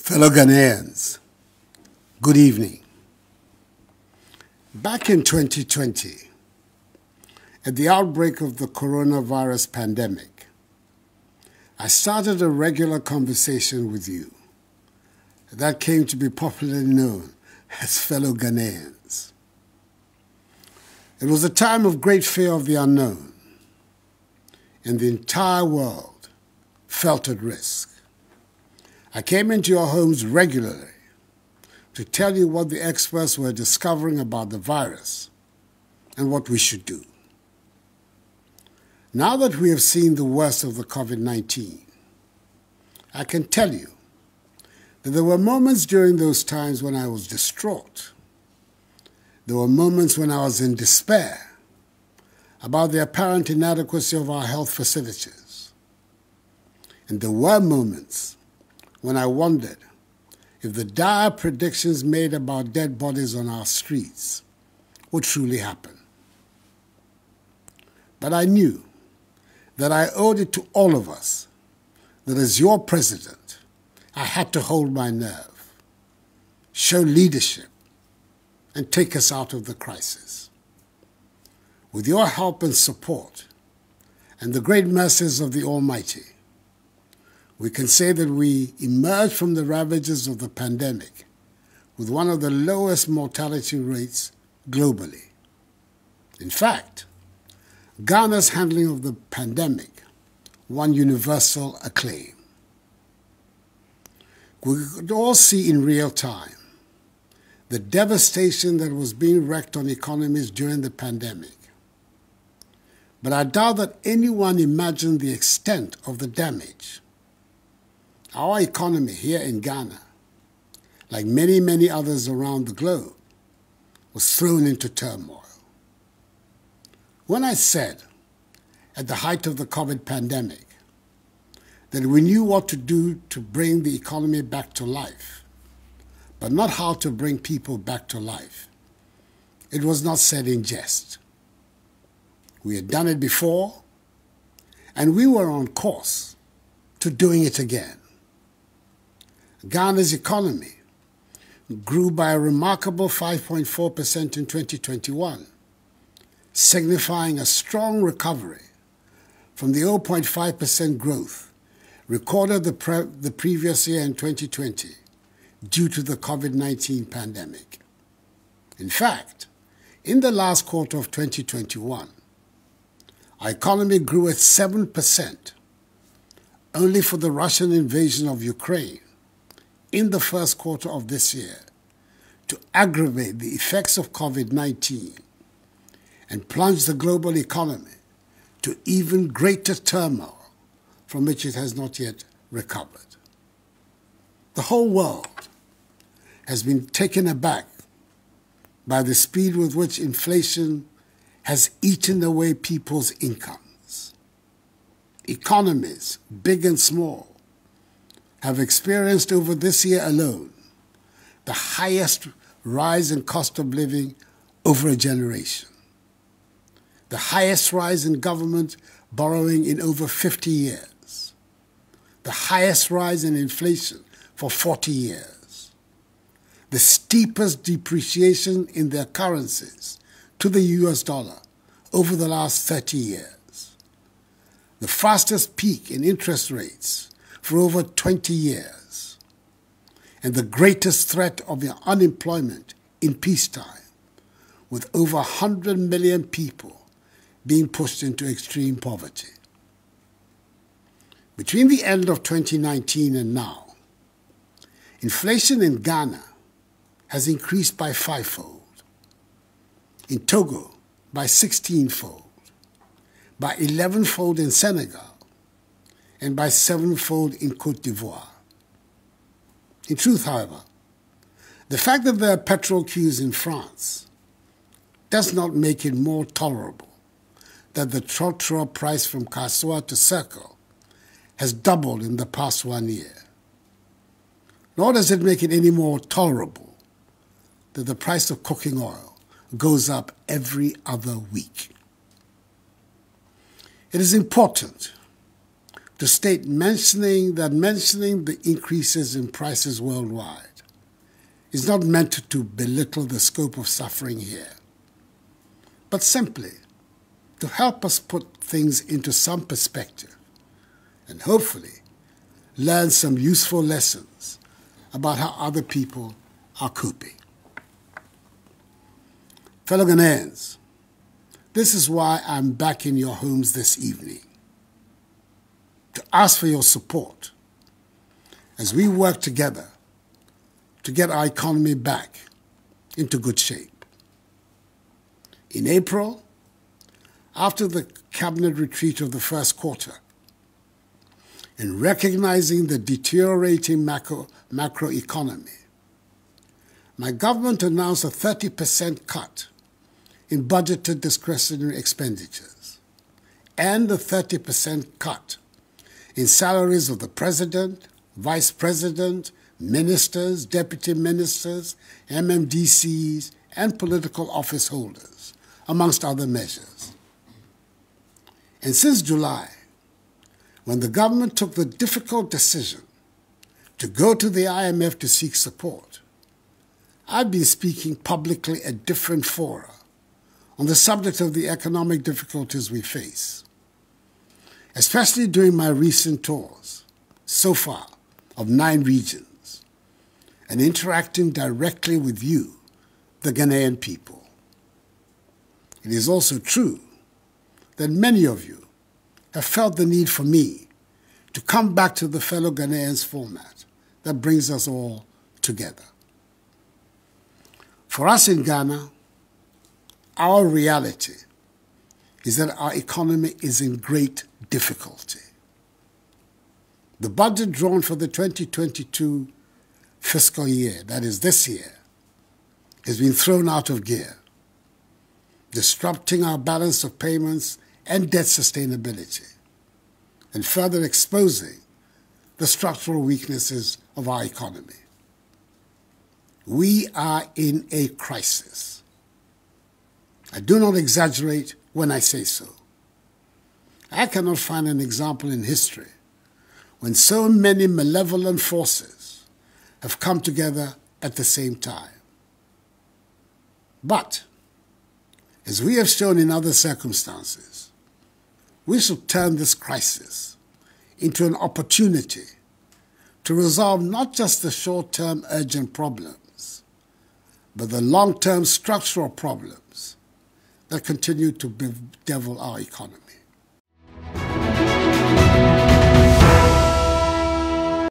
Fellow Ghanaians, good evening. Back in 2020, at the outbreak of the coronavirus pandemic, I started a regular conversation with you that came to be popularly known as fellow Ghanaians. It was a time of great fear of the unknown, and the entire world felt at risk. I came into your homes regularly to tell you what the experts were discovering about the virus and what we should do. Now that we have seen the worst of the COVID-19, I can tell you that there were moments during those times when I was distraught. There were moments when I was in despair about the apparent inadequacy of our health facilities. And there were moments when I wondered if the dire predictions made about dead bodies on our streets would truly happen. But I knew that I owed it to all of us that as your president, I had to hold my nerve, show leadership, and take us out of the crisis. With your help and support, and the great mercies of the Almighty, we can say that we emerged from the ravages of the pandemic with one of the lowest mortality rates globally. In fact, Ghana's handling of the pandemic won universal acclaim. We could all see in real time the devastation that was being wreaked on economies during the pandemic. But I doubt that anyone imagined the extent of the damage. Our economy here in Ghana, like many, many others around the globe, was thrown into turmoil. When I said, at the height of the COVID pandemic, that we knew what to do to bring the economy back to life, but not how to bring people back to life, it was not said in jest. We had done it before, and we were on course to doing it again. Ghana's economy grew by a remarkable 5.4% in 2021, signifying a strong recovery from the 0.5% growth recorded the previous year in 2020 due to the COVID-19 pandemic. In fact, in the last quarter of 2021, our economy grew at 7%, only for the Russian invasion of Ukraine in the first quarter of this year to aggravate the effects of COVID-19 and plunge the global economy to even greater turmoil from which it has not yet recovered. The whole world has been taken aback by the speed with which inflation has eaten away people's incomes. Economies, big and small, have experienced over this year alone the highest rise in cost of living over a generation, the highest rise in government borrowing in over 50 years, the highest rise in inflation for 40 years, the steepest depreciation in their currencies to the US dollar over the last 30 years, the fastest peak in interest rates for over 20 years, and the greatest threat of unemployment in peacetime, with over 100 million people being pushed into extreme poverty. Between the end of 2019 and now, inflation in Ghana has increased by 5-fold, in Togo by 16-fold, by 11-fold in Senegal, and by 7-fold in Côte d'Ivoire. In truth, however, the fact that there are petrol queues in France does not make it more tolerable that the trottoir price from Kassoa to Circle has doubled in the past 1 year. Nor does it make it any more tolerable that the price of cooking oil goes up every other week. It is important to state mentioning the increases in prices worldwide is not meant to belittle the scope of suffering here, but simply to help us put things into some perspective and hopefully learn some useful lessons about how other people are coping. Fellow Ghanaians, this is why I'm back in your homes this evening, to ask for your support as we work together to get our economy back into good shape. In April, after the cabinet retreat of the first quarter, in recognizing the deteriorating macroeconomy, my government announced a 30% cut in budgeted discretionary expenditures and a 30% cut in salaries of the President, Vice President, ministers, deputy ministers, MMDCs, and political office holders, amongst other measures. And since July, when the government took the difficult decision to go to the IMF to seek support, I've been speaking publicly at different fora on the subject of the economic difficulties we face, especially during my recent tours, so far, of 9 regions, and interacting directly with you, the Ghanaian people. It is also true that many of you have felt the need for me to come back to the fellow Ghanaians format that brings us all together. For us in Ghana, our reality is that our economy is in great difficulty. The budget drawn for the 2022 fiscal year, that is this year, has been thrown out of gear, disrupting our balance of payments and debt sustainability, and further exposing the structural weaknesses of our economy. We are in a crisis. I do not exaggerate when I say so. I cannot find an example in history when so many malevolent forces have come together at the same time. But, as we have shown in other circumstances, we should turn this crisis into an opportunity to resolve not just the short-term urgent problems, but the long-term structural problems that continue to bedevil our economy.